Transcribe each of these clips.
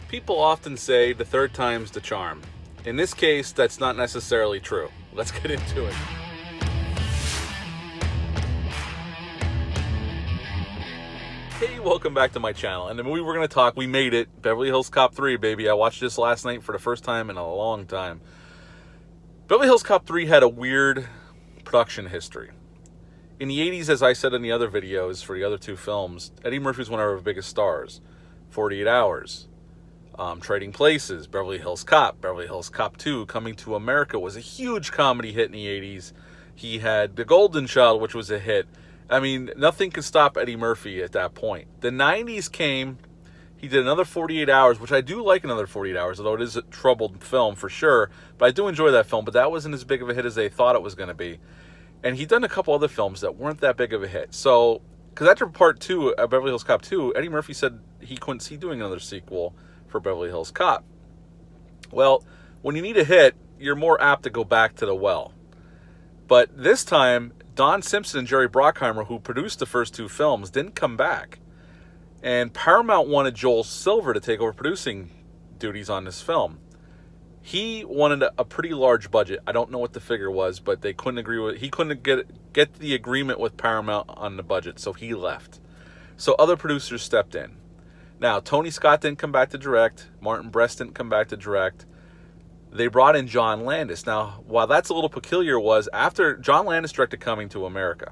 People often say the third time's the charm. In this case, that's not necessarily true. Let's get into it. Hey, welcome back to my channel. And the movie we're going to talk, we made it. Beverly Hills Cop 3, baby. I watched this last night for the first time in a long time. Beverly Hills Cop 3 had a weird production history. In the 80s, as I said in the other videos for the other two films, Eddie Murphy was one of our biggest stars. 48 Hours, Trading Places, Beverly Hills Cop, Beverly Hills Cop 2, Coming to America was a huge comedy hit in the 80s. He had The Golden Child, which was a hit. I mean, nothing could stop Eddie Murphy at that point. The 90s came, he did another 48 Hours, which I do like another 48 Hours, although it is a troubled film for sure. But I do enjoy that film, but that wasn't as big of a hit as they thought it was going to be. And he'd done a couple other films that weren't that big of a hit. So, because after part 2 of Beverly Hills Cop 2, Eddie Murphy said he couldn't see doing another sequel for Beverly Hills Cop. Well, when you need a hit, you're more apt to go back to the well. But this time, Don Simpson and Jerry Bruckheimer, who produced the first two films, didn't come back. And Paramount wanted Joel Silver to take over producing duties on this film. He wanted a pretty large budget. I don't know what the figure was, but they couldn't agree with. He couldn't get the agreement with Paramount on the budget, so he left. So other producers stepped in. Now, Tony Scott didn't come back to direct. Martin Brest didn't come back to direct. They brought in John Landis. Now, while that's a little peculiar, was after John Landis directed Coming to America.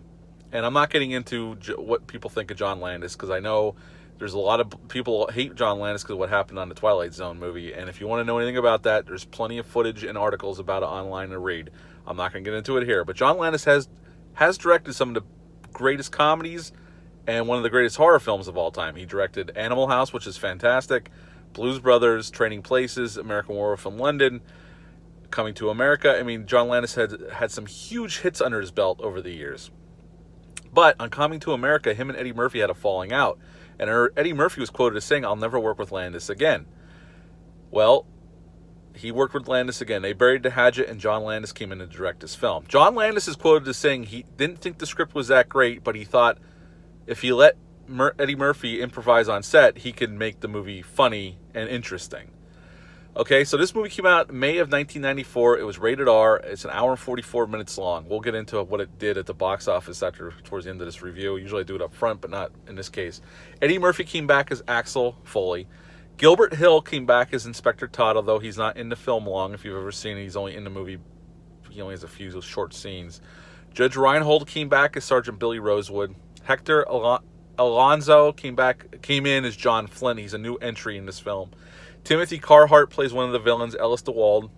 And I'm not getting into what people think of John Landis, because I know there's a lot of people hate John Landis because of what happened on the Twilight Zone movie. And if you want to know anything about that, there's plenty of footage and articles about it online to read. I'm not going to get into it here. But John Landis has directed some of the greatest comedies and one of the greatest horror films of all time. He directed Animal House, which is fantastic, Blues Brothers, Trading Places, American Werewolf in London, Coming to America. I mean, John Landis had some huge hits under his belt over the years. But on Coming to America, him and Eddie Murphy had a falling out. And Eddie Murphy was quoted as saying, "I'll never work with Landis again." Well, he worked with Landis again. They buried the hatchet, and John Landis came in to direct his film. John Landis is quoted as saying he didn't think the script was that great, but he thought if he let Eddie Murphy improvise on set, he could make the movie funny and interesting. Okay, so this movie came out May of 1994. It was rated R. It's an hour and 44 minutes long. We'll get into what it did at the box office towards the end of this review. Usually I do it up front, but not in this case. Eddie Murphy came back as Axel Foley. Gilbert Hill came back as Inspector Todd, although he's not in the film long. If you've ever seen it, he's only in the movie. He only has a few short scenes. Judge Reinhold came back as Sergeant Billy Rosewood. Hector Alonzo came in as John Flynn. He's a new entry in this film. Timothy Carhart plays one of the villains, Ellis DeWald.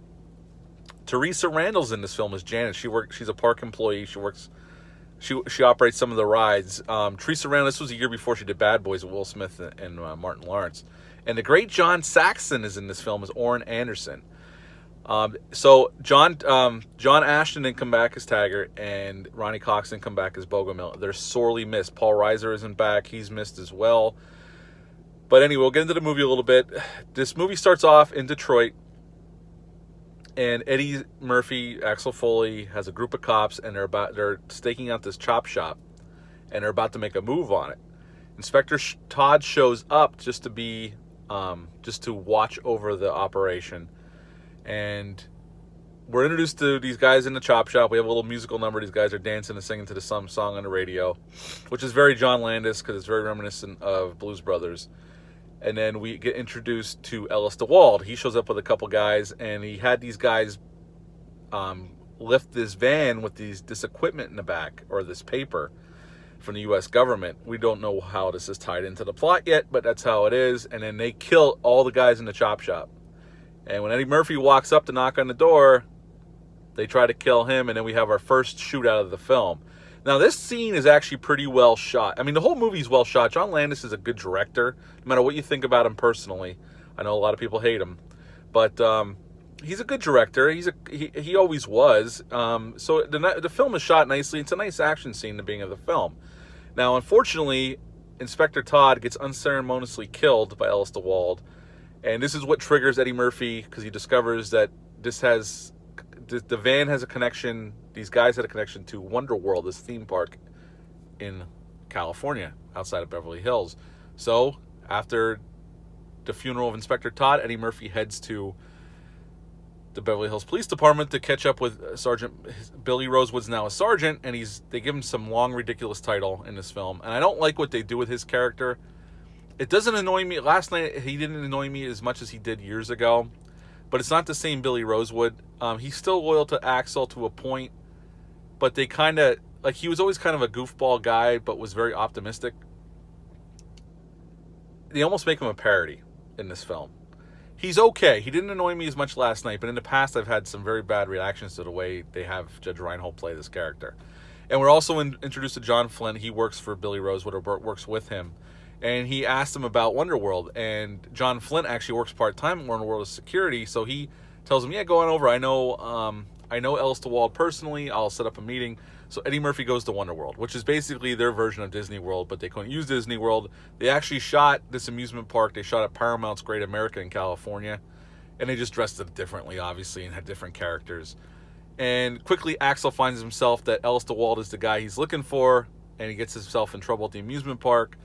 Teresa Randall's in this film as Janet. She's a park employee. She operates some of the rides. Teresa Randall, this was a year before she did Bad Boys with Will Smith and Martin Lawrence. And the great John Saxon is in this film as Orrin Anderson. So John Ashton didn't come back as Taggart, and Ronnie Cox didn't come back as Bogomil. They're sorely missed. Paul Reiser isn't back. He's missed as well. But anyway, we'll get into the movie a little bit. This movie starts off in Detroit, and Eddie Murphy, Axel Foley, has a group of cops, and they're staking out this chop shop, and they're about to make a move on it. Inspector Todd shows up just to watch over the operation, and we're introduced to these guys in the chop shop. We have a little musical number. These guys are dancing and singing to some song on the radio, which is very John Landis because it's very reminiscent of Blues Brothers. And then we get introduced to Ellis DeWald. He shows up with a couple guys, and he had these guys lift this van with this equipment in the back, or this paper from the U.S. government. We don't know how this is tied into the plot yet, but that's how it is. And then they kill all the guys in the chop shop. And when Eddie Murphy walks up to knock on the door, they try to kill him, and then we have our first shootout of the film. Now, this scene is actually pretty well shot. I mean, the whole movie's well shot. John Landis is a good director, no matter what you think about him personally. I know a lot of people hate him, but he's a good director. He always was. So the film is shot nicely. It's a nice action scene at the beginning of the film. Now, unfortunately, Inspector Todd gets unceremoniously killed by Ellis DeWald, and this is what triggers Eddie Murphy, because he discovers that the van has a connection. These guys had a connection to Wonder World, this theme park in California, outside of Beverly Hills. So after the funeral of Inspector Todd, Eddie Murphy heads to the Beverly Hills Police Department to catch up with Sergeant Billy Rosewood's now a sergeant, and they give him some long, ridiculous title in this film. And I don't like what they do with his character. It doesn't annoy me. Last night, he didn't annoy me as much as he did years ago. But it's not the same Billy Rosewood. He's still loyal to Axel to a point. But they kind of, like, he was always kind of a goofball guy, but was very optimistic. They almost make him a parody in this film. He's okay. He didn't annoy me as much last night, but in the past I've had some very bad reactions to the way they have Judge Reinhold play this character. And we're also introduced to John Flint. He works for Billy Rosewood, or works with him. And he asked him about Wonderworld. And John Flint actually works part-time at Wonderworld as security, so he tells him, yeah, go on over. I know Ellis DeWald personally. I'll set up a meeting. So Eddie Murphy goes to Wonderworld, which is basically their version of Disney World, but they couldn't use Disney World. They actually shot this amusement park. They shot at Paramount's Great America in California, and they just dressed it differently, obviously, and had different characters. And quickly, Axel finds himself that Ellis DeWald is the guy he's looking for, and he gets himself in trouble at the amusement park.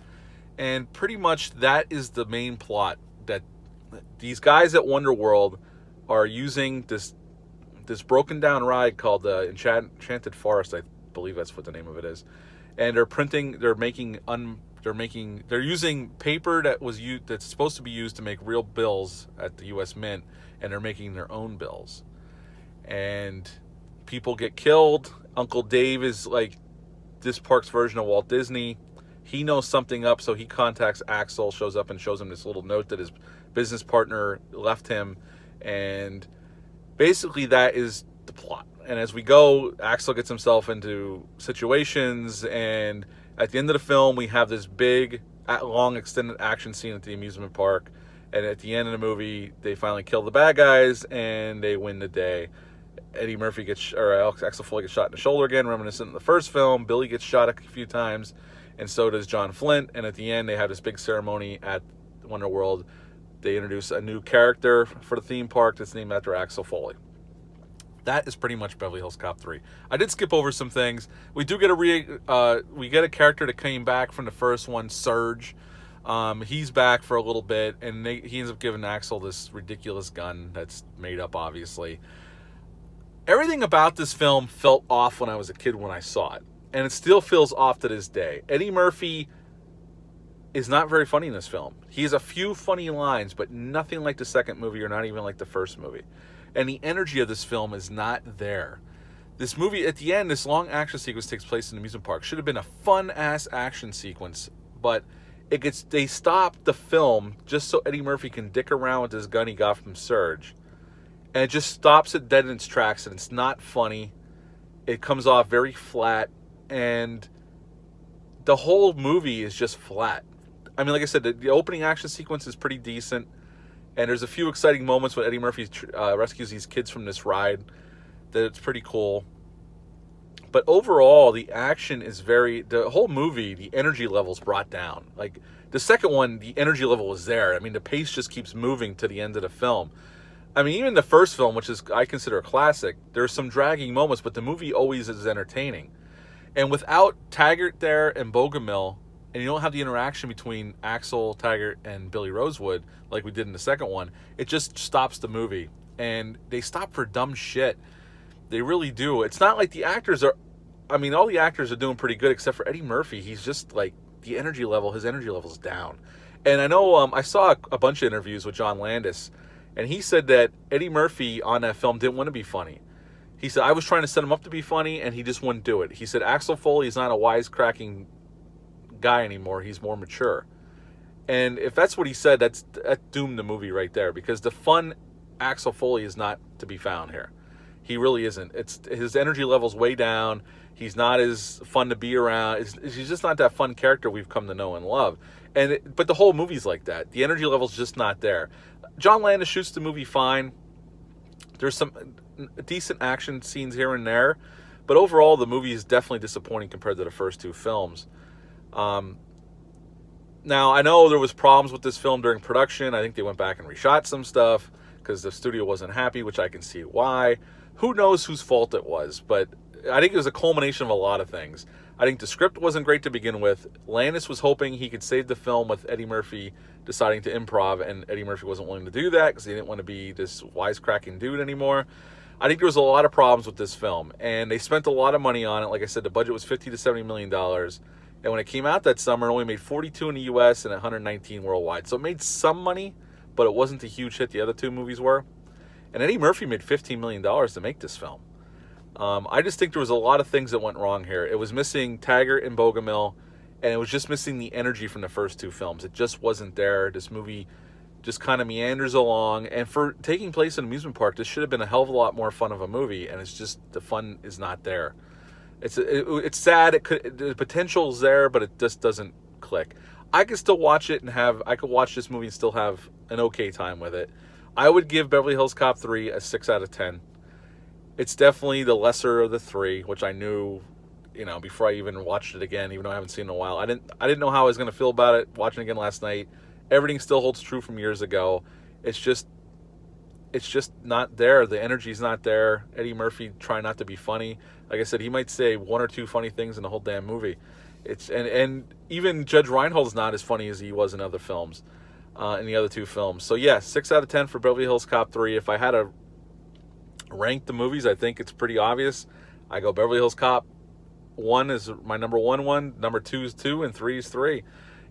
And pretty much that is the main plot, that these guys at Wonderworld are using this broken down ride called the Enchanted Forest, I believe that's what the name of it is, and they're using paper that's supposed to be used to make real bills at the U.S. Mint, and they're making their own bills, and people get killed. Uncle Dave is like this park's version of Walt Disney. He knows something up, so he contacts Axel, shows up and shows him this little note that his business partner left him, and basically that is the plot. And as we go, Axel gets himself into situations, and at the end of the film, we have this big, long, extended action scene at the amusement park. And at the end of the movie, they finally kill the bad guys, and they win the day. Axel Foley gets shot in the shoulder again, reminiscent of the first film. Billy gets shot a few times, and so does John Flint. And at the end, they have this big ceremony at Wonderworld. They introduce a new character for the theme park that's named after Axel Foley. That is pretty much Beverly Hills Cop 3. I did skip over some things. We do get a character that came back from the first one, Surge. He's back for a little bit, and he ends up giving Axel this ridiculous gun that's made up, obviously. Everything about this film felt off when I was a kid when I saw it, and it still feels off to this day. Eddie Murphy is not very funny in this film. He has a few funny lines, but nothing like the second movie, or not even like the first movie. And the energy of this film is not there. This movie, at the end, this long action sequence takes place in the amusement park. Should have been a fun-ass action sequence, but they stop the film just so Eddie Murphy can dick around with this gun he got from Surge. And it just stops it dead in its tracks, and it's not funny. It comes off very flat, and the whole movie is just flat. I mean, like I said, the opening action sequence is pretty decent. And there's a few exciting moments when Eddie Murphy rescues these kids from this ride that it's pretty cool. But overall, the action is the whole movie, the energy level's brought down. Like, the second one, the energy level was there. I mean, the pace just keeps moving to the end of the film. I mean, even the first film, which is, I consider a classic, there's some dragging moments, but the movie always is entertaining. And without Taggart there and Bogomil, and you don't have the interaction between Axel, Taggart, and Billy Rosewood like we did in the second one, it just stops the movie. And they stop for dumb shit. They really do. It's not like the actors are... I mean, all the actors are doing pretty good except for Eddie Murphy. He's just like, his energy level's down. And I know I saw a bunch of interviews with John Landis, and he said that Eddie Murphy on that film didn't want to be funny. He said, I was trying to set him up to be funny, and he just wouldn't do it. He said, Axel Foley is not a wisecracking guy anymore. He's more mature. And if that's what he said, that doomed the movie right there, because the fun Axel Foley is not to be found here. He really isn't. His energy level's way down. He's not as fun to be around. He's just not that fun character we've come to know and love. But the whole movie's like that. The energy level's just not there. John Landis shoots the movie fine. There's some decent action scenes here and there, but overall the movie is definitely disappointing compared to the first two films. Now, I know there was problems with this film during production. I think they went back and reshot some stuff because the studio wasn't happy, which I can see why. Who knows whose fault it was, but I think it was a culmination of a lot of things. I think the script wasn't great to begin with. Landis was hoping he could save the film with Eddie Murphy deciding to improv, and Eddie Murphy wasn't willing to do that because he didn't want to be this wisecracking dude anymore. I think there was a lot of problems with this film, and they spent a lot of money on it. Like I said, the budget was $50 to $70 million. And when it came out that summer, it only made 42 in the U.S. and 119 worldwide. So it made some money, but it wasn't the huge hit the other two movies were. And Eddie Murphy made $15 million to make this film. I just think there was a lot of things that went wrong here. It was missing Taggart and Bogomil, and it was just missing the energy from the first two films. It just wasn't there. This movie just kind of meanders along. And for taking place in an amusement park, this should have been a hell of a lot more fun of a movie, and it's just the fun is not there. It's sad. The potential's there, but it just doesn't click. I could still watch it I could watch this movie and still have an okay time with it. I would give Beverly Hills Cop 3 a 6 out of 10. It's definitely the lesser of the three, which I knew, before I even watched it again, even though I haven't seen it in a while. I didn't know how I was going to feel about it watching it again last night. Everything still holds true from years ago. It's just not there. The energy's not there. Eddie Murphy trying not to be funny. Like I said, he might say one or two funny things in the whole damn movie. And even Judge Reinhold's not as funny as he was in other films, in the other two films. So yeah, 6 out of 10 for Beverly Hills Cop 3. If I had to rank the movies, I think it's pretty obvious. I go Beverly Hills Cop 1 is my number one. Number 2 is 2, and 3 is 3.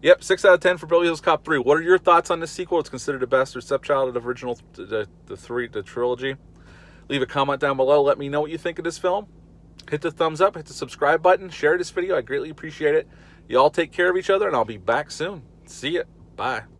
Yep, 6 out of 10 for Beverly Hills Cop 3. What are your thoughts on this sequel? It's considered the best or stepchild of the original, the trilogy. Leave a comment down below. Let me know what you think of this film. Hit the thumbs up. Hit the subscribe button. Share this video. I greatly appreciate it. You all take care of each other, and I'll be back soon. See ya. Bye.